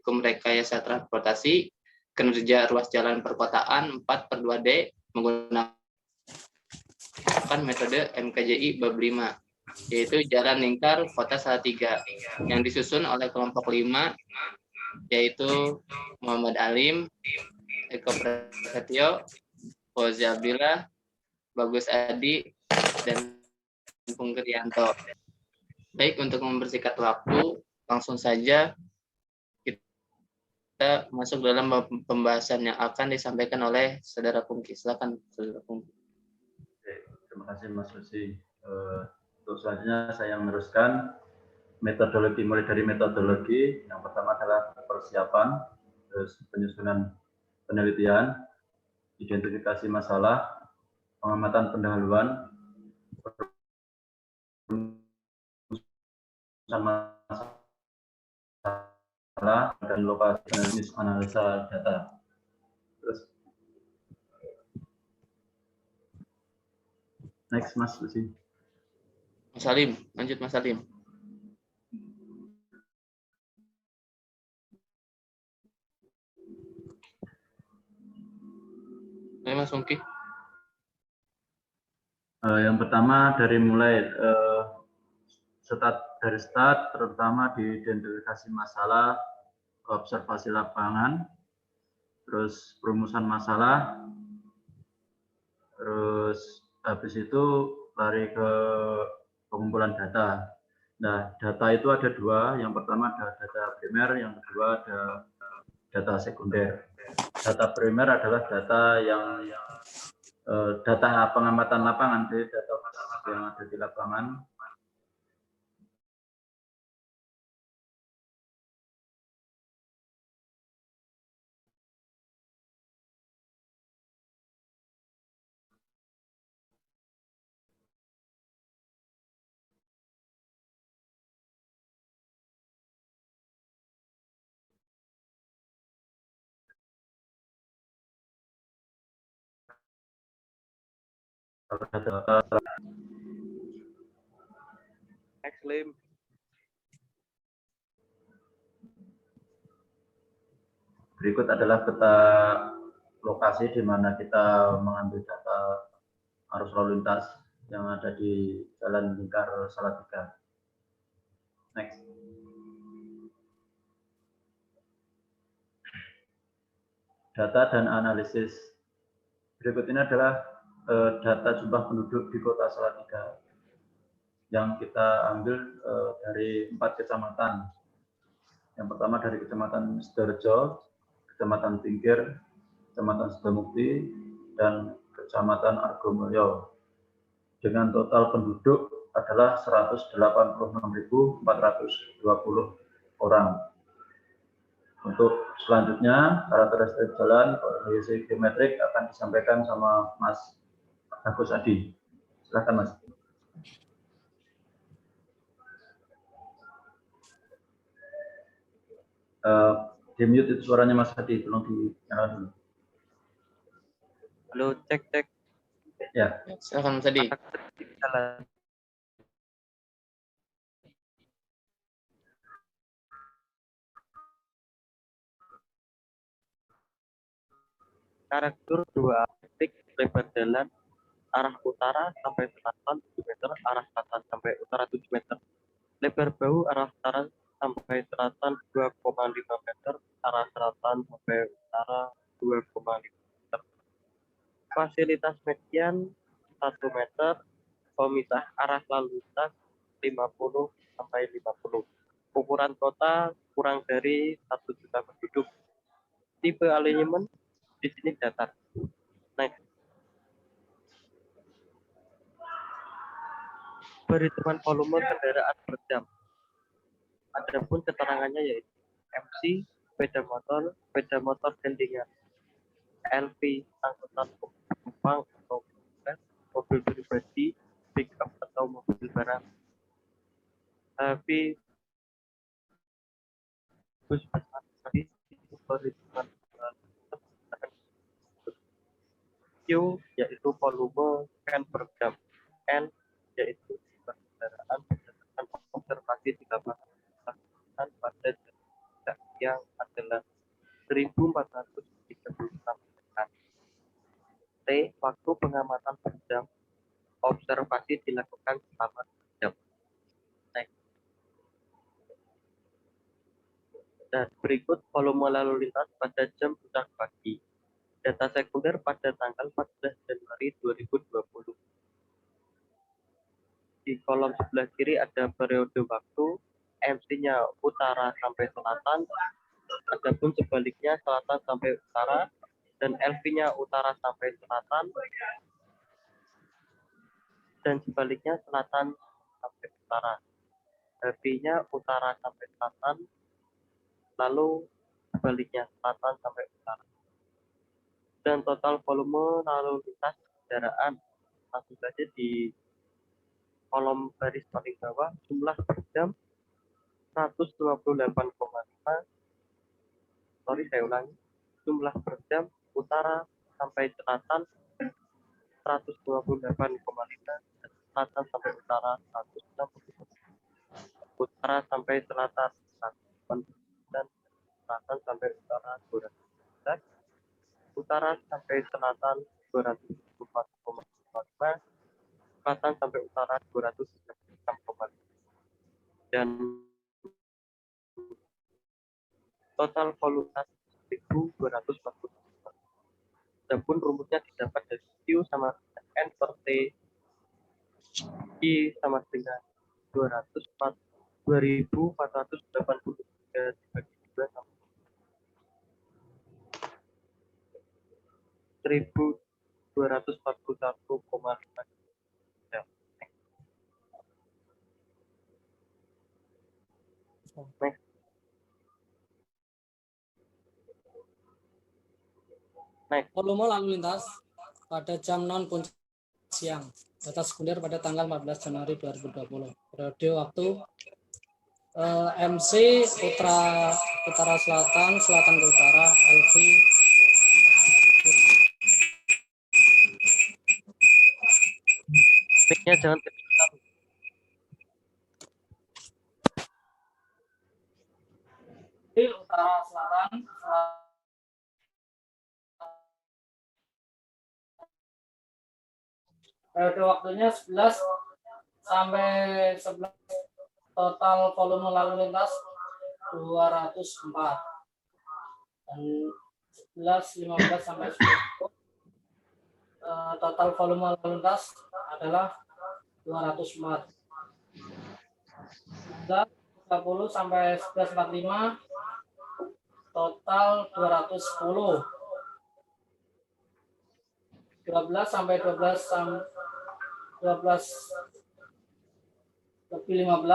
hukum rekayasa transportasi, kinerja ruas jalan perkotaan 4/2D menggunakan metode MKJI bab 5, yaitu Jalan Lingkar Kota Salatiga, yang disusun oleh kelompok 5, yaitu Muhammad Alim, Eko Prasetyo, Fauzi Abdillah, Bagus Adi, dan Pungkrianto. Baik, untuk mempersingkat waktu, langsung saja kita masuk dalam pembahasan yang akan disampaikan oleh Saudara Pungki. Silakan, Saudara Pungki. Terima kasih Mas Lucy. Untuk selanjutnya saya meneruskan metodologi, mulai dari metodologi. Yang pertama adalah persiapan, terus penyusunan penelitian, identifikasi masalah, pengamatan pendahuluan, masalah, dan lokasi analisa data. Terus next Mas Lucy. Mas Salim, lanjut Mas Salim. Ayo Mas Pungki. Yang pertama dari mulai start, terutama di identifikasi masalah, observasi lapangan, terus perumusan masalah, terus habis itu lari ke pengumpulan data. Nah, data itu ada dua. Yang pertama ada data primer, yang kedua ada data sekunder. Data primer adalah data yang data pengamatan lapangan, jadi data yang ada di lapangan. Berikut adalah peta lokasi di mana kita mengambil data arus lalu lintas yang ada di Jalan Lingkar Salatiga. Next. Data dan analisis. Berikut ini adalah data jumlah penduduk di Kota Salatiga yang kita ambil dari 4 kecamatan. Yang pertama dari Kecamatan Sidoarjo, Kecamatan Tingkir, Kecamatan Sidomukti, dan Kecamatan Argomulyo. Dengan total penduduk adalah 186.420 orang. Untuk selanjutnya, karakteristik jalan, kondisi geometrik akan disampaikan sama Mas Bagus Adi. Silakan Mas. Di mute itu suaranya Mas Adi, tolong dinyalakan dulu. Halo, cek. Ya, silakan Mas Adi. Karakter 2 titik lebar jalan arah utara sampai selatan 7 meter, arah selatan sampai utara 7 meter. Lebar bahu arah utara sampai selatan 2,5 meter, arah selatan sampai utara 2,5 meter. Fasilitas median 1 meter, pemisah arah lalu lintas 50 sampai 50. Ukuran kota kurang dari 1 juta penduduk. Tipe alignment di sini datar. Next. Perhitungan volume kendaraan per jam. Adapun keterangannya yaitu MC, sepeda motor gendingan, LV, angkutan penumpang atau mobil pribadi, pick up atau mobil barang. Tapi bus pribadi perhitungan Q yaitu volume scan per jam, N yaitu kendaraan berdasarkan observasi di lapangan pada jarak yang adalah 1436 detik. T. Waktu pengamatan per jam. Observasi dilakukan selama jam. Next. Dan berikut volume lalu lintas pada jam puncak pagi. Data sekunder pada tanggal 14 Januari 2020. Di kolom sebelah kiri ada periode waktu, MC-nya utara sampai selatan, adapun sebaliknya selatan sampai utara, dan LV-nya utara sampai selatan, dan sebaliknya selatan sampai utara. HV-nya utara sampai selatan, lalu sebaliknya selatan sampai utara. Dan total volume lalu lintas kendaraan langsung saja di kolom garis paling bawah, jumlah per jam 128,5. Sorry, saya ulangi. Jumlah per jam utara sampai selatan 128,5, selatan sampai utara 160, utara sampai selatan 180, dan selatan sampai utara 200, utara sampai selatan 204,5, selatan sampai utara 296,5. Dan total volume 1.240. Adapun rumusnya didapat dari Q sama N per T, I sama dengan 2483 dibagi 2 sama 1.241,5. Next. Volume lalu lintas pada jam non puncak siang. Data sekunder pada tanggal 14 Januari 2020. Periode waktu MC utara selatan, selatan ke utara, LV Mic-nya jangan kedengaran. utara selatan, periode waktunya 11 sampai 11, total volume lalu lintas 204, dan 11, 15 sampai 10, total volume lalu lintas adalah 204. 30 sampai 11.45, total 210. 12 sampai 12 lebih 15,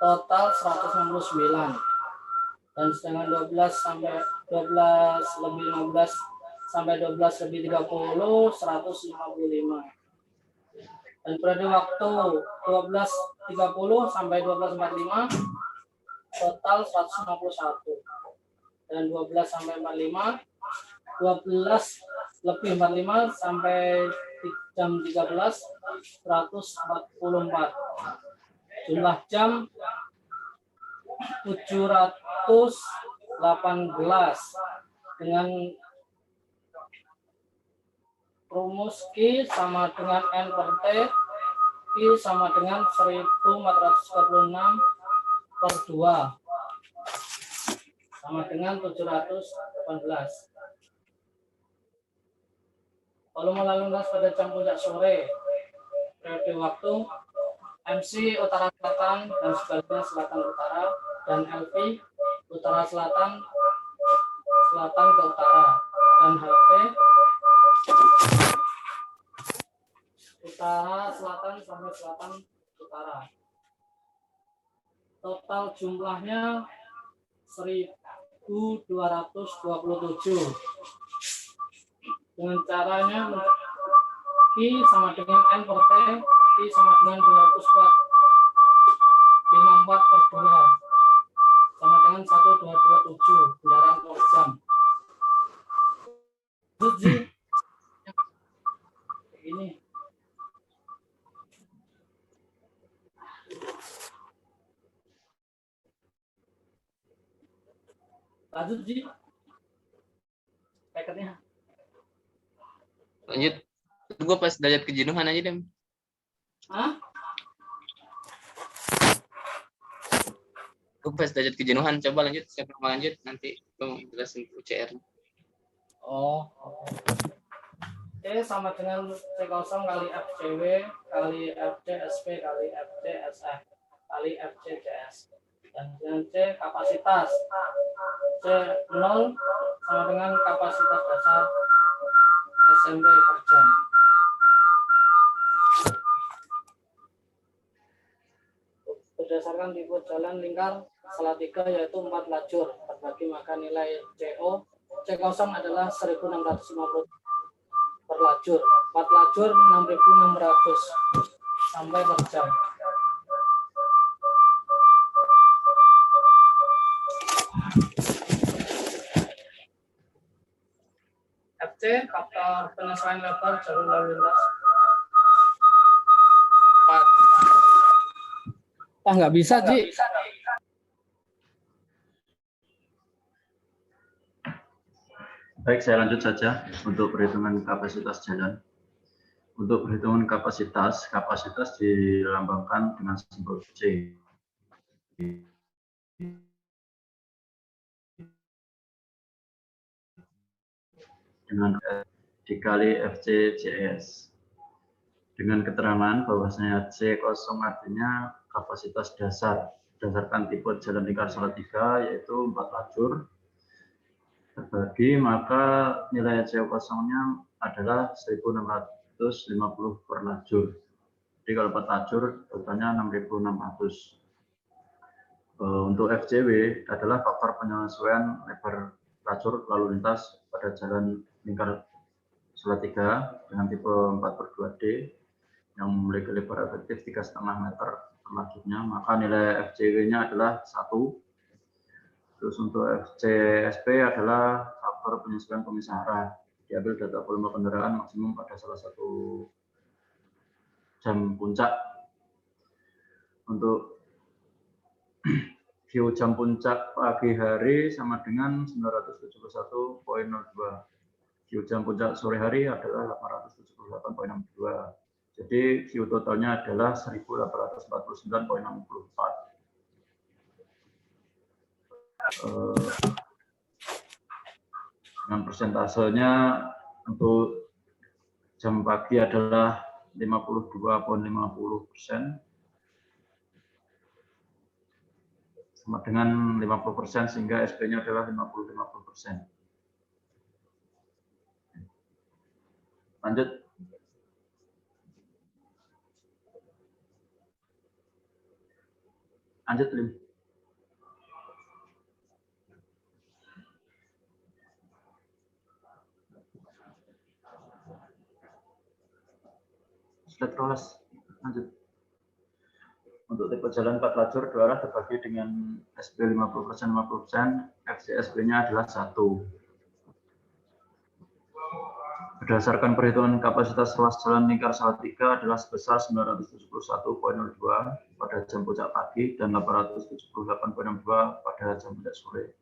total 169. Dan sedangkan 12 sampai 12 lebih 15 sampai 12 lebih 30, 155. Dan periode waktu 12.30 sampai 12.45, total 151. Dan 12 sampai 45, 12 lebih 45 sampai jam 13, 144. Jumlah jam 718 dengan rumus Q sama dengan N per T, Q sama dengan 1436 per 2, sama dengan 718. Volume lalu lintas pada jam puncak sore. Periode waktu MC utara selatan dan sebaliknya selatan utara, dan LV utara selatan selatan ke utara, dan HV utara selatan sampai selatan utara. Total jumlahnya 1.227. Dengan caranya I sama dengan N per T, I sama dengan 254 per 2, sama dengan 1227 kendaraan per jam. Ini Lanjut Ji. Packetnya. Lanjut. Gue pas derajat kejenuhan aja deh. Hah? Gue pas derajat kejenuhan. Coba lanjut. Siapa mau lanjut? Nanti gue jelasin UCR. Oh. C sama dengan C0 kali FCW kali FCSP kali FCSF kali FCCS. Dan dengan C kapasitas. C0 sama dengan kapasitas dasar SMP per jam. Berdasarkan tipe jalan lingkar Salatiga yaitu 4 lajur terbagi, maka nilai C0 adalah 1650 per lajur. 4 lajur 6600 sampai per jam. FC faktor penyesuaian lebar jalur lalu lintas. Wah, nggak bisa, Ji. Baik, saya lanjut saja untuk perhitungan kapasitas jalan. Untuk perhitungan kapasitas dilambangkan dengan simbol C. Dengan dikali FCCS. Dengan keterangan bahwasanya C0 artinya kapasitas dasar berdasarkan tipe jalan lingkar Salatiga yaitu 4 lajur terbagi, maka nilai C0-nya adalah 1650 per lajur. Jadi kalau 4 lajur totalnya 6600. Untuk FCW adalah faktor penyesuaian lebar lajur lalu lintas pada jalan lingkar Salatiga dengan tipe 4/2D yang memiliki lebar efektif 3,5 meter per lajurnya, maka nilai FCW-nya adalah 1. Terus untuk FCSP adalah faktor penyesuaian pemisah arah. Diambil data volume kendaraan maksimum pada salah satu jam puncak. Untuk Q jam puncak pagi hari sama dengan 971,02. Q jam puncak sore hari adalah 878,62. Jadi Q totalnya adalah 1849,64. Dengan persentasenya untuk jam pagi adalah 52,50%, sama dengan 50%, sehingga SP-nya adalah 50-50%. Lanjut. Lanjut, Lim. Slide rolas. Lanjut. Untuk tipe jalan 4 lajur 2 arah terbagi dengan SP 50%, 50%, FCSP-nya adalah 1. Berdasarkan perhitungan kapasitas ruas jalan lingkar Salatiga adalah sebesar 971,02 pada jam puncak pagi dan 878,62 pada jam puncak sore.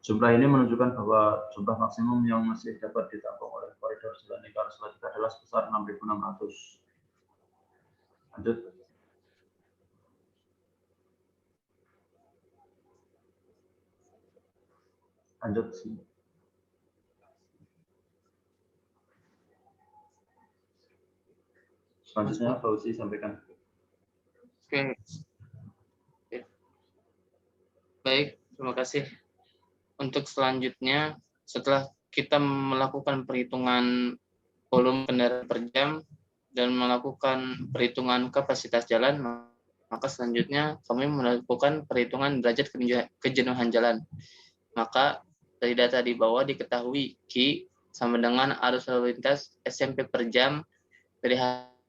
Jumlah ini menunjukkan bahwa jumlah maksimum yang masih dapat ditampung oleh koridor jalan lingkar Salatiga adalah sebesar 6.600. Lanjut. Lanjut sih. Selanjutnya Fauzi sampaikan. Oke. Baik, terima kasih. Untuk selanjutnya, setelah kita melakukan perhitungan volume kendaraan per jam dan melakukan perhitungan kapasitas jalan, maka selanjutnya kami melakukan perhitungan derajat kejenuhan jalan. Maka dari data di bawah diketahui Q sama dengan arus lalu lintas SMP per jam. Dari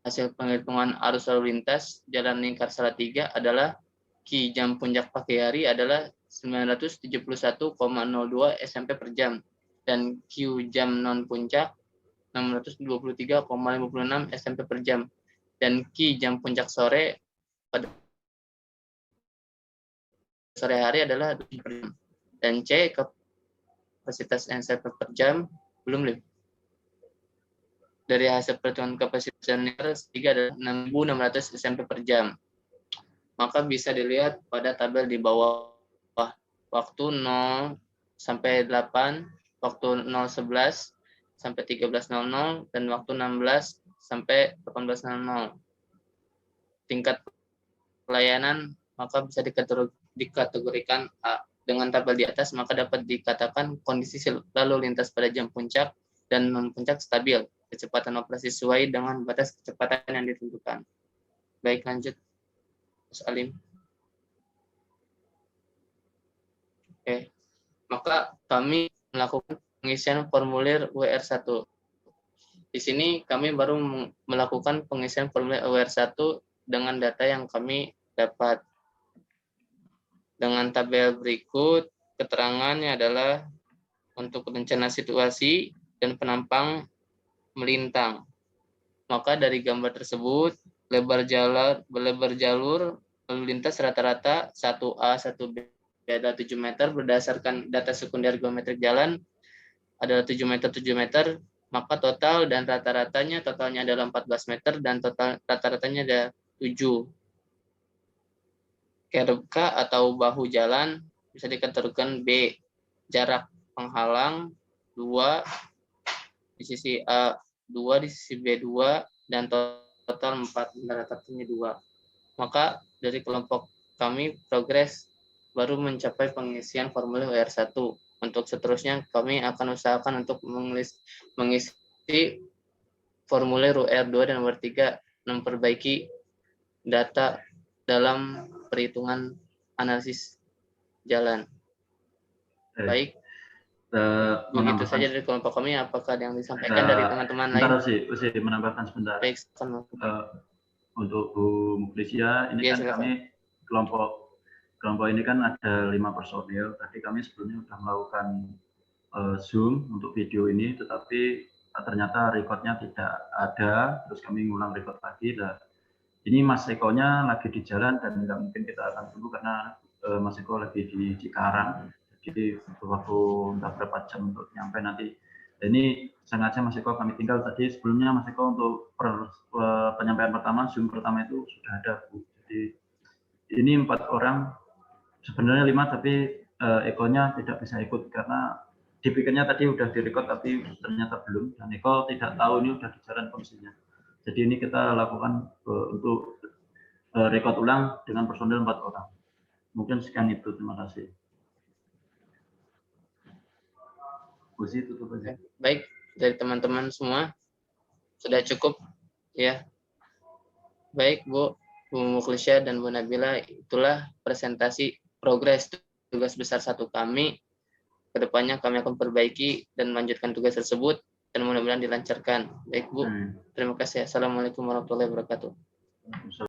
hasil penghitungan arus lalu lintas jalan lingkar Salatiga adalah Q jam puncak pagi hari adalah 971,02 SMP per jam dan Q jam non puncak 623,56 SMP per jam dan Q jam puncak sore pada sore hari adalah 7 per jam. Dan C kapasitas SMP per jam, belum lebih. Dari hasil perhitungan kapasitas senior 3 adalah 6.600 SMP per jam. Maka bisa dilihat pada tabel di bawah. Waktu 0 sampai 8, waktu 0.11 sampai 13.00, dan waktu 16 sampai 18.00. Tingkat pelayanan maka bisa dikategorikan A. Dengan tabel di atas maka dapat dikatakan kondisi lalu lintas pada jam puncak dan non puncak stabil. Kecepatan operasi sesuai dengan batas kecepatan yang ditentukan. Baik, lanjut, Mas Alim. Oke, maka kami melakukan pengisian formulir WR1. Di sini kami baru melakukan pengisian formulir WR1 dengan data yang kami dapat. Dengan tabel berikut, keterangannya adalah untuk rencana situasi dan penampang melintang. Maka dari gambar tersebut, lebar jalur lalu lintas rata-rata 1A, 1B adalah 7 meter berdasarkan data sekunder geometrik jalan adalah 7 meter, maka total dan totalnya adalah 14 meter dan total rata-ratanya ada 7. KRK atau bahu jalan bisa dikategorikan B. Jarak penghalang 2 di sisi A, 2 di sisi B 2, dan total 4, rata-ratanya 2. Maka dari kelompok kami progres baru mencapai pengisian formulir WR1. Untuk seterusnya kami akan usahakan untuk mengisi formulir WR2 dan WR3, memperbaiki data dalam perhitungan analisis jalan. Baik, begitu saja dari kelompok kami. Apakah ada yang disampaikan dari teman-teman lain? Usi menambahkan sebentar. Baik, untuk Bu Muklisia, ini ya, kan kami kelompok ini kan ada 5 personil. Tadi kami sebelumnya sudah melakukan Zoom untuk video ini, tetapi ternyata recordnya tidak ada. Terus kami ngulang record lagi. Nah, ini Mas Eko-nya lagi di jalan dan nggak mungkin kita akan tunggu karena Mas Eko lagi di Cikarang. Jadi butuh waktu entah berapa jam untuk nyampe nanti. Dan ini sengaja Mas Eko kami tinggal tadi. Sebelumnya Mas Eko untuk penyampaian pertama, Zoom pertama itu sudah ada, Bu. Jadi ini 4 orang, sebenarnya 5, tapi Eko-nya tidak bisa ikut karena dipikirnya tadi udah direkod tapi ternyata belum. Dan Eko tidak tahu ini udah di jalan kondisinya. Jadi ini kita lakukan untuk rekod ulang dengan personil 4 orang. Mungkin sekian itu, terima kasih. Usi, tutup aja. Baik, dari teman-teman semua sudah cukup ya. Baik, Bu Muklisia dan Bu Nabila, itulah presentasi progres tugas besar 1 kami. Kedepannya kami akan perbaiki dan melanjutkan tugas tersebut dan mudah-mudahan dilancarkan. Baik, Bu. Terima kasih. Assalamualaikum warahmatullahi wabarakatuh.